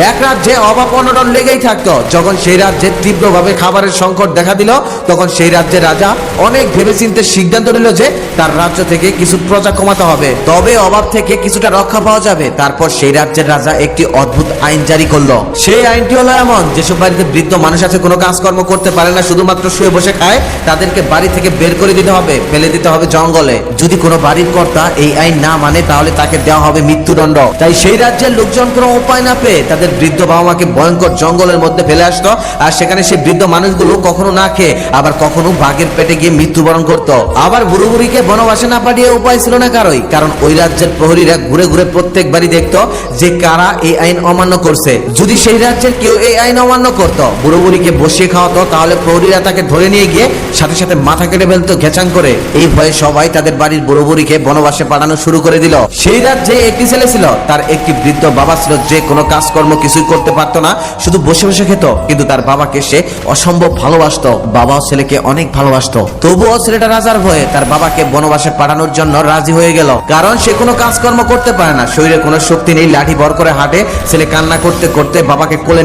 এক রাজ্যে অভাব অনটন লেগেই থাকতো। যখন সেই রাজ্যে তীব্রভাবে খাবারের সংকট দেখা দিল, তখন সেই রাজ্যের রাজা অনেক ভেবেচিন্তে সিদ্ধান্ত নিল যে তার রাজ্য থেকে কিছু প্রজা কমাতে হবে, তবে অভাব থেকে কিছুটা রক্ষা পাওয়া যাবে। তারপর সেই রাজ্যের রাজা একটি অদ্ভুত আইন জারি করলো। সেই আইনটি হলো এমন, যেসব বাড়িতে বৃদ্ধ মানুষ আছে, কোনো কাজকর্ম করতে পারে না, শুধুমাত্র শুয়ে বসে খায়, তাদেরকে বাড়ি থেকে বের করে দিতে হবে, ফেলে দিতে হবে জঙ্গলে। যদি কোনো বাড়ির কর্তা এই আইন না মানে, তাহলে তাকে দেওয়া হবে মৃত্যুদণ্ড। তাই সেই রাজ্যের লোকজন কোনো উপায় না পেয়ে তাদের বৃদ্ধ বাবা মাকে ভয়ঙ্কর জঙ্গলের মধ্যে ফেলে আসতো, আর সেখানে সেই বৃদ্ধ মানুষগুলো কখনো না খেয়ে আবার কখনো বাঘের পেটে গিয়ে মৃত্যুবরণ করত। আবার বুড়ো বুড়িকে বনবাসে না পাঠিয়ে উপায় ছিল না কারোই, কারণ ওই রাজ্যের প্রহরীরা ঘুরে ঘুরে প্রত্যেক বাড়ি দেখতো যে কারা এই আইন অমান্য করছে। যদি সেই রাজ্যের কেউ এই আইন অমান্য করত, বুড়ো বুড়িকে বসিয়ে খাওয়াতো, তাহলে প্রহরীরা তাকে ধরে নিয়ে গিয়ে সাথে সাথে মাথা কেটে ফেলতো ঘেচাং করে। এই ভয়ে সবাই তাদের বাড়ির বুড়ো বুড়িকে বনবাসে পাঠানো শুরু করে দিল। সেই রাজ্যে একটি ছেলে ছিল, তার একটি বৃদ্ধ বাবা ছিল, যে কোনো কাজকর্ম কিছুই করতে পারতো না, শুধু বসে বসে খেত। কিন্তু তার বাবাকে সে অসম্ভব ভালোবাসতো, বাবাও ছেলেকে অনেক ভালোবাসতো। তবুও ছেলেটা রাজার ভয়ে তার বাবাকে বনবাসে পাঠানোর জন্য রাজি হয়ে গেল, কারণ সে কোনো কাজকর্ম করতে পারে না, শরীরে কোনো শক্তি নেই, লাঠি ভর করে হাঁটে। ছেলে কান্না করতে করতে বাবাকে কোলে